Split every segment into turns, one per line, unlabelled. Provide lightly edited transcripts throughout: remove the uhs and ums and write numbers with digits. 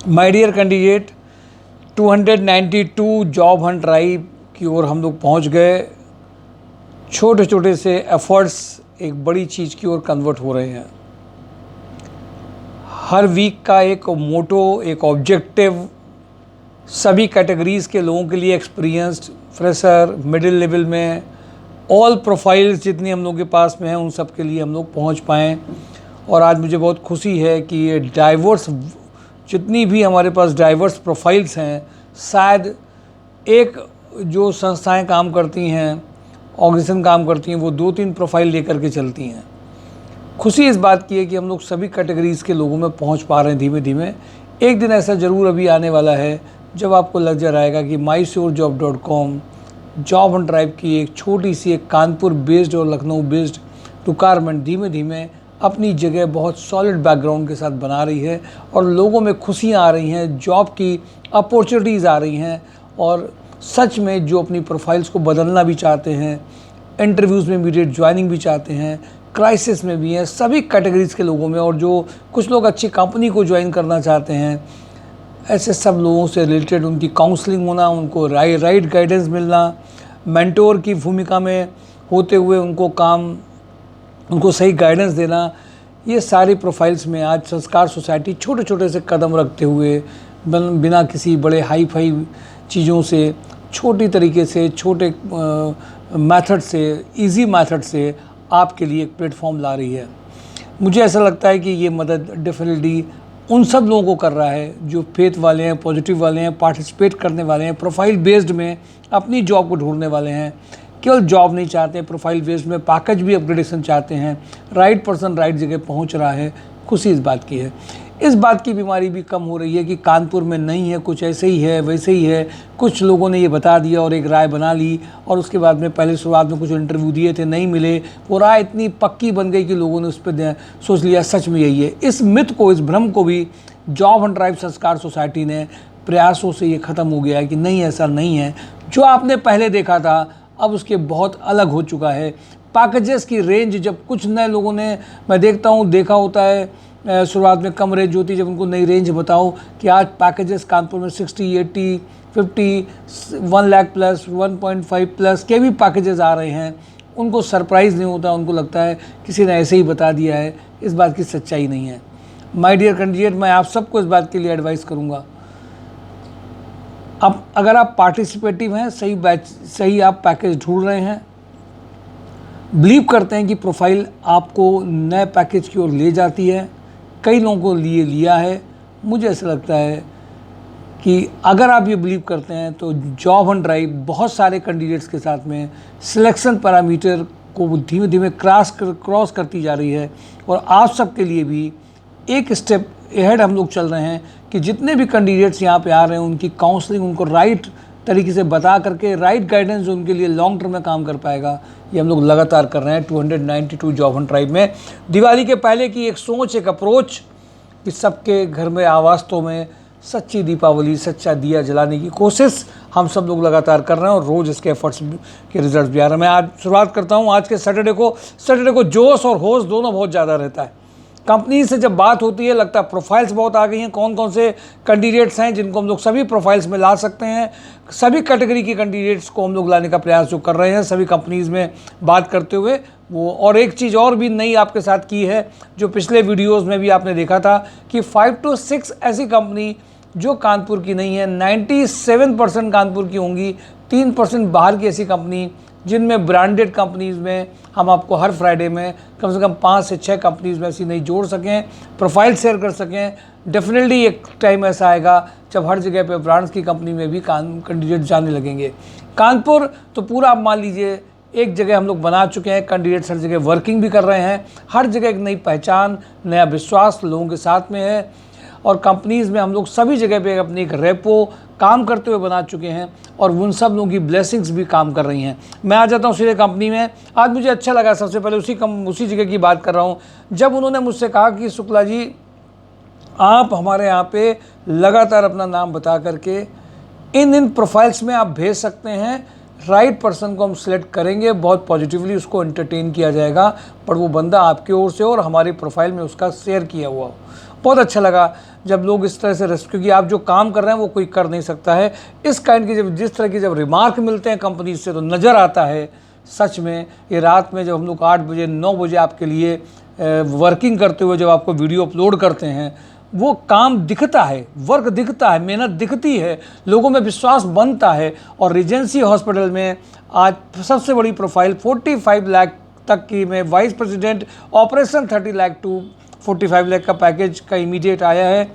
My dear candidate, 292 job hunt drive की ओर हम लोग पहुंच गए। छोटे छोटे से एफर्ट्स एक बड़ी चीज़ की ओर कन्वर्ट हो रहे हैं। हर वीक का एक मोटो, एक ऑब्जेक्टिव सभी कैटेगरीज़ के लोगों के लिए, एक्सपीरियंस्ड, फ्रेशर, मिडिल लेवल में, ऑल प्रोफाइल्स जितनी हम लोगों के पास में हैं उन सब के लिए हम लोग पहुंच पाएँ। और आज मुझे बहुत खुशी है कि ये डाइवर्स, जितनी भी हमारे पास डाइवर्स प्रोफाइल्स हैं, शायद एक जो संस्थाएं काम करती हैं, ऑर्गेनाइजेशन काम करती हैं, वो 2-3 प्रोफाइल लेकर के चलती हैं। खुशी इस बात की है कि हम लोग सभी कैटेगरीज़ के लोगों में पहुंच पा रहे हैं धीमे धीमे। एक दिन ऐसा ज़रूर अभी आने वाला है जब आपको लग जा रहेगा कि mysurejob.com जॉब हंट ड्राइव की एक छोटी सी, एक कानपुर बेस्ड और लखनऊ बेस्ड रिक्वायरमेंट धीमे धीमे अपनी जगह बहुत सॉलिड बैकग्राउंड के साथ बना रही है और लोगों में खुशियाँ आ रही हैं, जॉब की अपॉर्चुनिटीज़ आ रही हैं। और सच में जो अपनी प्रोफाइल्स को बदलना भी चाहते हैं, इंटरव्यूज़ में इमीडिएट ज्वाइनिंग भी चाहते हैं, क्राइसिस में भी हैं, सभी कैटेगरीज़ के लोगों में, और जो कुछ लोग अच्छी कंपनी को ज्वाइन करना चाहते हैं, ऐसे सब लोगों से रिलेटेड उनकी काउंसलिंग होना, उनको राइट गाइडेंस मिलना, मेंटोर की भूमिका में होते हुए उनको सही गाइडेंस देना, ये सारी प्रोफाइल्स में आज संस्कार सोसाइटी छोटे छोटे से कदम रखते हुए, बिना किसी बड़े हाई फाई चीज़ों से, छोटी तरीके से, छोटे मेथड से, इजी मेथड से आपके लिए एक प्लेटफॉर्म ला रही है। मुझे ऐसा लगता है कि ये मदद डेफिनेटली उन सब लोगों को कर रहा है जो फेथ वाले हैं, पॉजिटिव वाले हैं, पार्टिसिपेट करने वाले हैं, प्रोफाइल बेस्ड में अपनी जॉब को ढूंढने वाले हैं। केवल जॉब नहीं चाहते, प्रोफाइल बेस्ड में पैकेज भी अपग्रेडेशन चाहते हैं। राइट पर्सन राइट जगह पहुंच रहा है, खुशी इस बात की है। इस बात की बीमारी भी कम हो रही है कि कानपुर में नहीं है, कुछ ऐसे ही है, वैसे ही है, कुछ लोगों ने ये बता दिया और एक राय बना ली, और उसके बाद में पहले शुरुआत में कुछ इंटरव्यू दिए थे, नहीं मिले, वो राय इतनी पक्की बन गई कि लोगों ने उस पर सोच लिया सच में यही है। इस मिथ को, इस भ्रम को भी जॉब हंट ड्राइव संस्कार सोसाइटी ने प्रयासों से ये ख़त्म हो गया है कि नहीं, ऐसा नहीं है। जो आपने पहले देखा था अब उसके बहुत अलग हो चुका है। पैकेजेस की रेंज, जब कुछ नए लोगों ने, मैं देखा होता है शुरुआत में कम रेंज होती, जब उनको नई रेंज बताओ कि आज पैकेजेस कानपुर में 60, 80, 50, 1 लाख प्लस, 1.5 प्लस के भी पैकेजेस आ रहे हैं, उनको सरप्राइज़ नहीं होता, उनको लगता है किसी ने ऐसे ही बता दिया है। इस बात की सच्चाई नहीं है। माय डियर कैंडिडेट, मैं आप सबको इस बात के लिए एडवाइस करूँगा, अब अगर आप पार्टिसिपेटिव हैं, सही बैच, सही आप पैकेज ढूंढ रहे हैं, बिलीव करते हैं कि प्रोफाइल आपको नए पैकेज की ओर ले जाती है, कई लोगों को लिया है। मुझे ऐसा लगता है कि अगर आप ये बिलीव करते हैं तो जॉब हंट ड्राइव बहुत सारे कैंडिडेट्स के साथ में सिलेक्शन पैरामीटर को धीमे धीमे क्रॉस करती जा रही है। और आप सबके लिए भी एक स्टेप अहेड हम लोग चल रहे हैं कि जितने भी कैंडिडेट्स यहाँ पे आ रहे हैं उनकी काउंसलिंग, उनको राइट तरीके से बता करके राइट गाइडेंस जो उनके लिए लॉन्ग टर्म में काम कर पाएगा, ये हम लोग लगातार कर रहे हैं 292 जॉब हंट ड्राइव में। दिवाली के पहले की एक सोच, एक अप्रोच कि सबके घर में, आवास्तों में सच्ची दीपावली, सच्चा दिया जलाने की कोशिश हम सब लोग लगातार कर रहे हैं और रोज़ इसके एफर्ट्स के रिजल्ट भी आ रहे हैं। मैं आज शुरुआत करता हूँ आज के सैटरडे को जोश और होश दोनों बहुत ज़्यादा रहता है। कंपनी से जब बात होती है लगता है प्रोफाइल्स बहुत आ गई हैं, कौन कौन से कैंडिडेट्स हैं जिनको हम लोग सभी प्रोफाइल्स में ला सकते हैं। सभी कैटेगरी के कैंडिडेट्स को हम लोग लाने का प्रयास जो कर रहे हैं सभी कंपनीज़ में बात करते हुए वो। और एक चीज़ और भी नई आपके साथ की है, जो पिछले वीडियोज़ में भी आपने देखा था कि 5 to 6 ऐसी कंपनी जो कानपुर की नहीं है, 97% कानपुर की होंगी, 3% बाहर की ऐसी कंपनी, जिनमें ब्रांडेड कंपनीज़ में हम आपको हर फ्राइडे में कम से कम 5 से 6 कंपनीज़ में ऐसी नई जोड़ सकें, प्रोफाइल शेयर कर सकें। डेफिनेटली एक टाइम ऐसा आएगा जब हर जगह पे ब्रांड्स की कंपनी में भी कैंडिडेट जाने लगेंगे। कानपुर तो पूरा आप मान लीजिए एक जगह हम लोग बना चुके हैं, कैंडिडेट्स हर जगह वर्किंग भी कर रहे हैं, हर जगह एक नई पहचान, नया विश्वास लोगों के साथ में है। और कंपनीज़ में हम लोग सभी जगह पे अपनी एक रेपो काम करते हुए बना चुके हैं और उन सब लोगों की ब्लेसिंग्स भी काम कर रही हैं। मैं आ जाता हूँ सीधे कंपनी में। आज मुझे अच्छा लगा, सबसे पहले उसी जगह की बात कर रहा हूँ जब उन्होंने मुझसे कहा कि शुक्ला जी आप हमारे यहाँ पे लगातार अपना नाम बता करके इन प्रोफाइल्स में आप भेज सकते हैं, राइट पर्सन को हम सिलेक्ट करेंगे, बहुत पॉजिटिवली उसको एंटरटेन किया जाएगा, पर वो बंदा आपकी ओर से और हमारी प्रोफाइल में उसका शेयर किया हुआ हो। बहुत अच्छा लगा जब लोग इस तरह से क्योंकि आप जो काम कर रहे हैं वो कोई कर नहीं सकता है। इस काइंड की जब जिस तरह की जब रिमार्क मिलते हैं कंपनी से तो नज़र आता है सच में ये रात में जब हम लोग 8 बजे 9 बजे आपके लिए वर्किंग करते हुए जब आपको वीडियो अपलोड करते हैं, वो काम दिखता है, वर्क दिखता है, मेहनत दिखती है, लोगों में विश्वास बनता है। और रीजेंसी हॉस्पिटल में आज सबसे बड़ी प्रोफाइल 45 लाख तक की में vice president operation 30 lakh to 45 lakh का पैकेज का इमीडिएट आया है।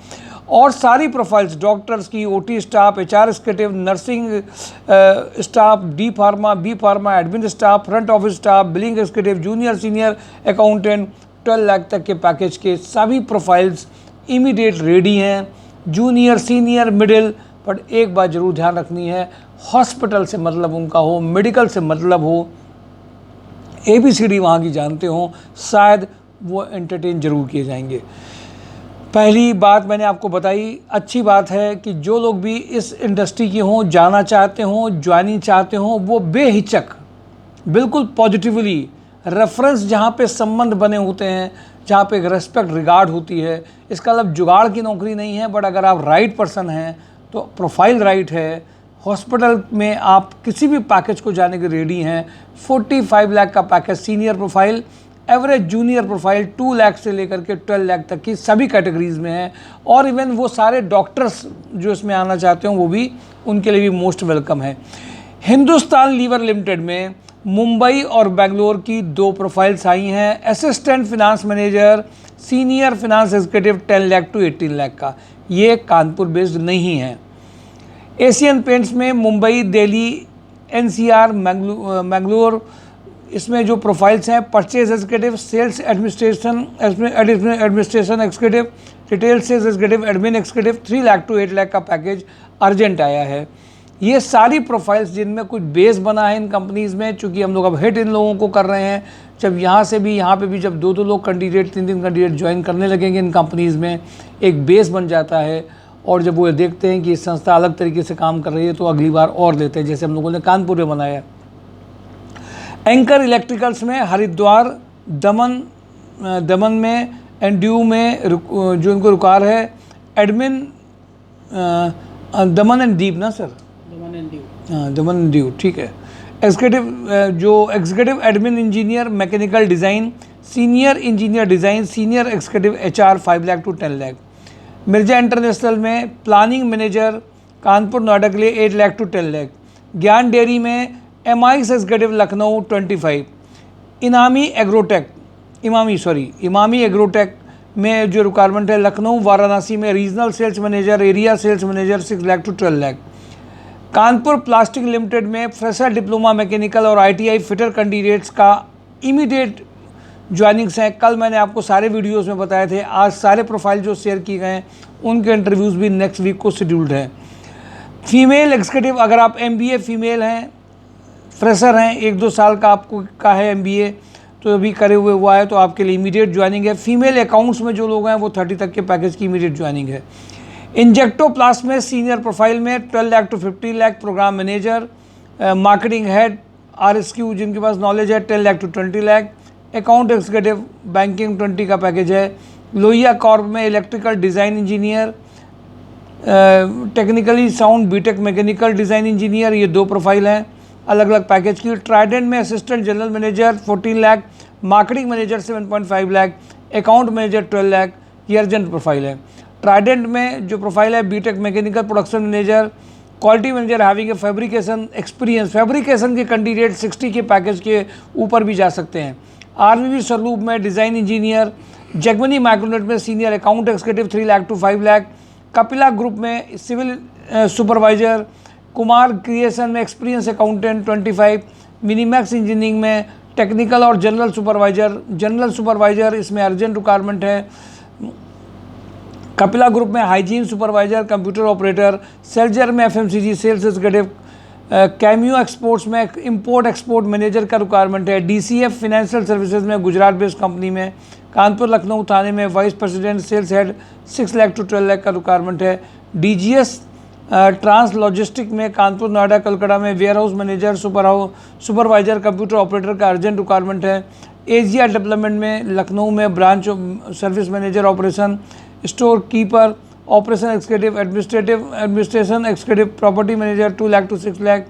और सारी प्रोफाइल्स डॉक्टर्स की, OT staff, HR executive, nursing staff, D pharma, B pharma, admin staff, front office staff, billing executive, junior senior accountant, 12 lakh तक के पैकेज के सभी प्रोफाइल्स इमीडिएट रेडी हैं। Junior, senior, middle. पर एक बात ज़रूर ध्यान रखनी है, हॉस्पिटल से मतलब उनका हो, मेडिकल से मतलब हो, ABCD वहाँ की जानते हो, शायद वो एंटरटेन ज़रूर किए जाएंगे। पहली बात मैंने आपको बताई। अच्छी बात है कि जो लोग भी इस इंडस्ट्री के हों, जाना चाहते हों, ज्वाइनिंग चाहते हों, वो बेहिचक बिल्कुल पॉजिटिवली रेफरेंस जहाँ पे संबंध बने होते हैं, जहाँ पे एक रेस्पेक्ट रिगार्ड होती है, इसका मतलब जुगाड़ की नौकरी नहीं है। बट अगर आप राइट पर्सन हैं तो प्रोफाइल राइट है, हॉस्पिटल में आप किसी भी पैकेज को जाने के रेडी हैं। 45 लाख का package senior profile, average junior profile 2 lakh से लेकर के 12 लाख तक की सभी कैटेगरीज में है। और इवन वो सारे डॉक्टर्स जो इसमें आना चाहते हो वो भी उनके लिए भी मोस्ट वेलकम है। हिंदुस्तान लीवर लिमिटेड में मुंबई और बेंगलोर की 2 प्रोफाइल्स आई हैं। Assistant finance manager, senior finance executive 10 lakh to 18 lakh का, ये कानपुर बेस्ड नहीं है। एशियन पेंट्स में मुंबई, दिल्ली, NCR, मैंगलोर, इसमें जो प्रोफाइल्स हैं purchase executive, sales administration executive, retail sales executive, admin executive, 3 lakh to 8 lakh का पैकेज अर्जेंट आया है। ये सारी प्रोफाइल्स जिनमें कुछ बेस बना है इन कंपनीज़ में, चूँकि हम लोग अब हिट इन लोगों को कर रहे हैं, जब यहाँ से भी यहाँ पे भी जब 2-2 लोग कैंडिडेट 3-3 कैंडिडेट ज्वाइन करने लगेंगे इन कंपनीज़ में, एक बेस बन जाता है। और जब वो देखते हैं कि संस्था अलग तरीके से काम कर रही है तो अगली बार और लेते हैं, जैसे हम लोगों ने कानपुर में बनाया। एंकर इलेक्ट्रिकल्स में हरिद्वार, दमन में, एंड्यू में जो इनको रुकार है, एडमिन दमन एंड दीप ना सर, दमन एंड दीव, ठीक है। Executive admin engineer mechanical design, senior engineer design, senior executive HR 5 lakh to 10 lakh. Mirza international में प्लानिंग मैनेजर कानपुर नोएडा के लिए 8 लाख टू 10 लाख। ज्ञान डेयरी में MIS executive Lucknow 25। Emami agrotech में जो रिक्वायरमेंट है लखनऊ वाराणसी में regional sales manager, area sales manager 6 lakh to 12 lakh. Kanpur plastic limited में फ्रेशर डिप्लोमा मैकेनिकल और ITI फिटर कैंडिडेट्स का इमीडिएट ज्वाइनिंग्स हैं। कल मैंने आपको सारे वीडियोस में बताए थे, आज सारे प्रोफाइल जो शेयर किए गए हैं उनके इंटरव्यूज़ भी नेक्स्ट वीक को शेड्यूल्ड हैं। फीमेल एग्जीक्यूटिव, अगर आप MBA फीमेल हैं, फ्रेशर हैं, 1-2 साल का आपको का है MBA तो अभी करे हुआ है तो आपके लिए इमीडिएट ज्वाइनिंग है। फीमेल अकाउंट्स में जो लोग हैं वो 30 तक के पैकेज की इमीडिएट ज्वाइनिंग है। इंजेक्टोप्लास्ट में सीनियर प्रोफाइल में 12 lakh to 50 lakh, program manager, marketing head, RSQ जिनके पास नॉलेज है 10 lakh to 20 lakh. Account executive banking 20 का पैकेज है। लोहिया कॉर्प में electrical design engineer, technically sound BTech mechanical design engineer, ये 2 प्रोफाइल हैं अलग अलग पैकेज की। ट्राइडेंट में assistant general manager 14 lakh, marketing manager 7.5 lakh, account manager 12 lakh, ये अर्जेंट प्रोफाइल है। ट्राइडेंट में जो प्रोफाइल है BTech mechanical production manager, quality manager having a fabrication experience, fabrication के कैंडिडेट 60 के पैकेज के ऊपर भी जा सकते हैं। RVV स्वरूप में डिज़ाइन इंजीनियर, जगमनी माइक्रोनेट में senior account executive 3 lakh to 5 lakh, Kapila group में सिविल सुपरवाइजर, कुमार क्रिएशन में एक्सपीरियंस अकाउंटेंट 25, मिनीमैक्स इंजीनियरिंग में टेक्निकल और जनरल सुपरवाइजर इसमें अर्जेंट रिक्वायरमेंट है। कपिला ग्रुप में हाइजीन सुपरवाइजर, कंप्यूटर ऑपरेटर, सेल्जर में FMCG sales executive, Cameo exports में इंपोर्ट एक्सपोर्ट मैनेजर का रिक्वायरमेंट है। DCF फाइनेंशियल सर्विसेज में गुजरात बेस्ड कंपनी में, कानपुर लखनऊ थाने में vice president sales head 6 lakh to 12 lakh का रिक्वायरमेंट है। DGS ट्रांस लॉजिस्टिक में कानपुर नोएडा कलकत्ता में warehouse manager supervisor computer operator का अर्जेंट रिक्वायरमेंट है। एशिया डेवलपमेंट में लखनऊ में branch service manager operation, store keeper, operation executive, administration executive, property manager 2 lakh to 6 lakh.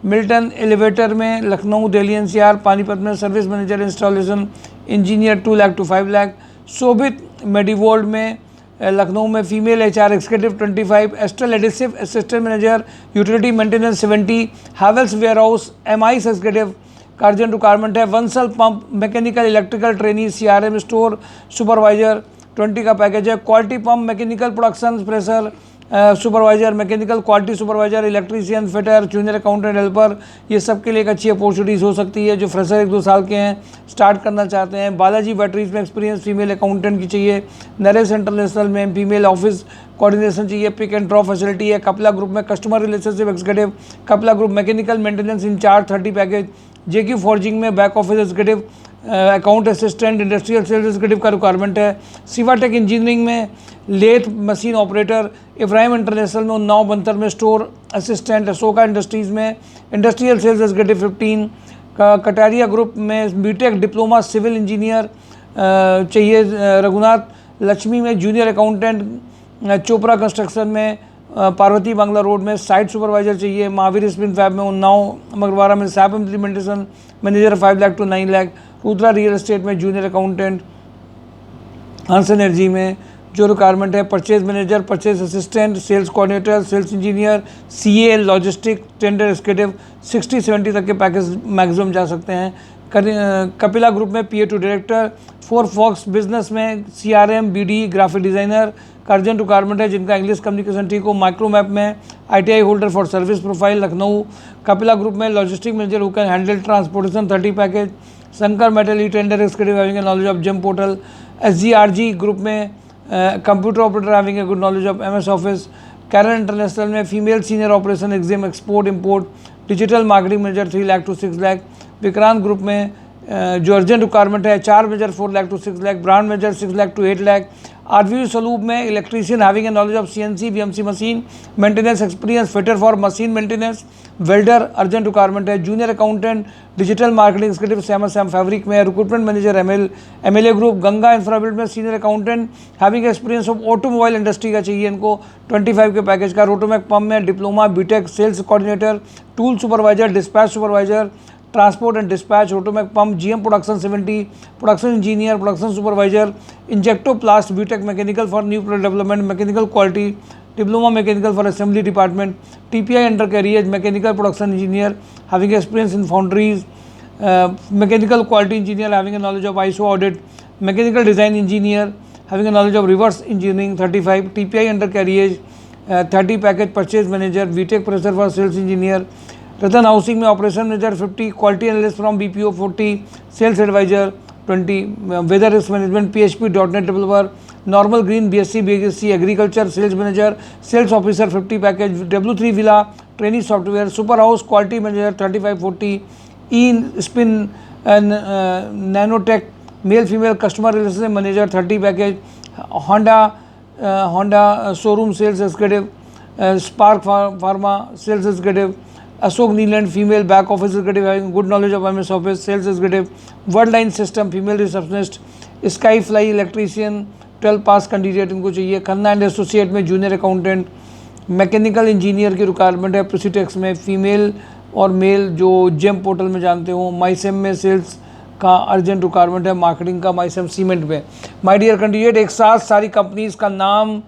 Milton elevator में Lucknow, Delhi NCR, Panipat में service manager installation engineer 2 lakh to 5 lakh. Shobhit Mediworld में लखनऊ में female HR executive 25, Astral adhesive assistant manager utility maintenance 70, Havells ware house MI executive का urgent requirement है। Bansal pump mechanical electrical trainee CRM store supervisor 20 का package है। Quality pump mechanical production fresher supervisor, mechanical quality supervisor, electrician, fitter, junior accountant, helper, ये सब के लिए एक अच्छी अपॉर्चुनिटीज़ हो सकती है। जो फ्रेशर 1-2 साल के हैं, स्टार्ट करना चाहते हैं। बालाजी बैटरीज में एक्सपीरियंस फीमेल अकाउंटेंट की चाहिए। नरेश इंटरनेशनल में फीमेल ऑफिस कोऑर्डिनेशन चाहिए। पिक एंड ड्रॉप फैसिलिटी है। कपला ग्रुप में customer relationship executive, Kapla group mechanical maintenance in-charge 30 package. JQ forging में back office executive, account assistant, industrial sales executive का requirement है। Sivatech engineering में lathe machine operator, Ibrahim international में उन्नाव बंतर में store assistant, Ashoka industries में industrial sales executive 15 का। Kataria group में BTech diploma civil engineer चाहिए। रघुनाथ लक्ष्मी में जूनियर अकाउंटेंट, चोपड़ा कंस्ट्रक्शन में पार्वती बांग्ला रोड में साइट सुपरवाइजर चाहिए। महावीर स्पिन फैब में उन्नाव मगरवाड़ा में SAP implementation manager 5 lakh to 9 lakh. Rudra real estate में जूनियर अकाउंटेंट। हंस एनर्जी में जो रिक्वायरमेंट है purchase manager, purchase assistant, sales coordinator, sales engineer, CA, logistic, tender executive 60-70 तक के पैकेज मैक्सिमम जा सकते हैं। कपिला ग्रुप में PA2 डायरेक्टर। 4 फॉक्स बिजनेस में CRM, BD, ग्राफिक डिज़ाइनर का अर्जेंट रिक्वायरमेंट है जिनका इंग्लिश कम्युनिकेशन ठीक हो। माइक्रोमैप में ITI holder for service profile Lucknow. Kapila group में logistic manager who can handle transportation 30 package. Shankar metal e tender executive having a knowledge of GeM portal. SGRG group में computer operator having a good knowledge of MS office. Karan international में female senior operation exam export import digital marketing manager 3 lakh to 6 lakh. Vikrant group में जो urgent requirement है HR manager 4 lakh to 6 lakh, brand manager 6 lakh to 8 lakh. RVU सलूब में electrician having a knowledge of CNC VMC machine maintenance experience, fitter for machine maintenance, welder urgent requirement है। Junior accountant digital marketing executive Sam fabric में। Recruitment manager MLA group. Ganga Infrabuild में senior accountant having experience of automobile industry का चाहिए इनको 25 के package का। Rotomac pump में diploma BTech sales coordinator, tool supervisor, dispatch supervisor, transport and dispatch, Rotomac pump, GM production 70, production engineer, production supervisor, Injectoplast BTech mechanical for new product development, mechanical quality, diploma mechanical for assembly department, TPI under carrier, mechanical production engineer having experience in foundries, mechanical quality engineer having a knowledge of ISO audit, mechanical design engineer having a knowledge of reverse engineering 35, TPI under carrier 30 package. Purchase manager, BTech fresher for sales engineer. Ratan housing में operation manager 50, quality analyst from BPO 40, sales advisor 20, weather risk management PHP.NET developer, normal green BSc agriculture sales manager, sales officer 50 package. W3 villa training software, super house quality manager 35-40, e spin nanotech male female customer relation manager 30 package. Honda showroom sales executive, spark pharma sales executive, Ashok Leyland female back office executive having good knowledge of MS office sales executive. World line system female receptionist, sky fly electrician 12 pass candidate इनको चाहिए। Khanna and associate में junior accountant, mechanical engineer की requirement है। प्रोसीटेक्स में female और mail जो GeM portal में जानते हो। माइसेम में सेल्स का अर्जेंट रिक्वायरमेंट है, मार्केटिंग का माइसेम सीमेंट में। माय डियर कैंडिडेट, एक साथ सारी कंपनीज़ का नाम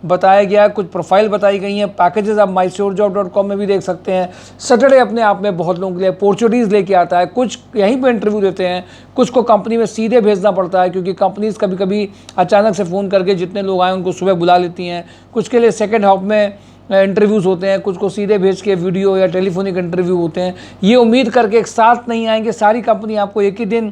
बताया गया है, कुछ प्रोफाइल बताई गई हैं। पैकेजेस आप mysurejob.com में भी देख सकते हैं। सैटरडे अपने आप में बहुत लोगों के लिए अपॉर्चुनिटीज़ लेके आता है। कुछ यहीं पे इंटरव्यू देते हैं, कुछ को कंपनी में सीधे भेजना पड़ता है क्योंकि कंपनीज़ कभी कभी अचानक से फ़ोन करके जितने लोग आए उनको सुबह बुला लेती हैं। कुछ के लिए सेकेंड हाफ में इंटरव्यूज़ होते हैं, कुछ को सीधे भेज के वीडियो या टेलीफोनिक इंटरव्यू होते हैं। ये उम्मीद करके एक साथ नहीं आएंगे, सारी कंपनी आपको एक ही दिन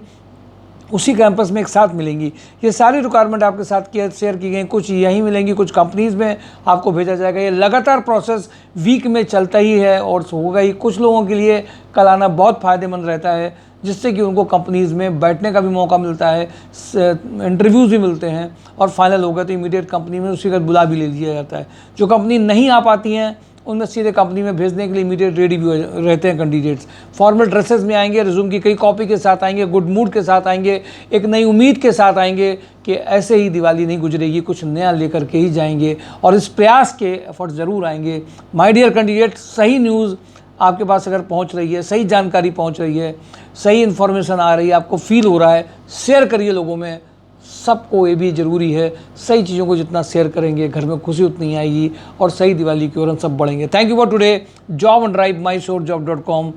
उसी कैंपस में एक साथ मिलेंगी। ये सारी रिक्वायरमेंट आपके साथ शेयर की गई, कुछ यहीं मिलेंगी, कुछ कंपनीज़ में आपको भेजा जाएगा। ये लगातार प्रोसेस वीक में चलता ही है और होगा ही। कुछ लोगों के लिए कल आना बहुत फ़ायदेमंद रहता है जिससे कि उनको कंपनीज़ में बैठने का भी मौका मिलता है, इंटरव्यूज़ भी मिलते हैं और फाइनल होगा तो इमीडिएट कंपनी में उसी का बुला भी ले लिया जाता है। जो कंपनी नहीं आ पाती हैं उनमें सीधे कंपनी में भेजने के लिए इमीडिएट रेडी भी रहते हैं कैंडिडेट्स। फॉर्मल ड्रेसेस में आएंगे, रिज्यूम की कई कॉपी के साथ आएंगे, गुड मूड के साथ आएंगे, एक नई उम्मीद के साथ आएंगे कि ऐसे ही दिवाली नहीं गुजरेगी, कुछ नया लेकर के ही जाएंगे और इस प्रयास के एफर्ट ज़रूर आएंगे। माय डियर कैंडिडेट, सही न्यूज़ आपके पास अगर पहुंच रही है, सही जानकारी पहुंच रही है, सही इन्फॉर्मेशन आ रही है, आपको फील हो रहा है, शेयर करिए लोगों में। सबको ये भी ज़रूरी है, सही चीज़ों को जितना शेयर करेंगे घर में खुशी उतनी आएगी और सही दिवाली की ओर हम सब बढ़ेंगे। Thank you for today. Job and drive myshorejob.com।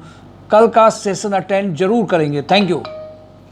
कल का सेशन अटेंड जरूर करेंगे। Thank you.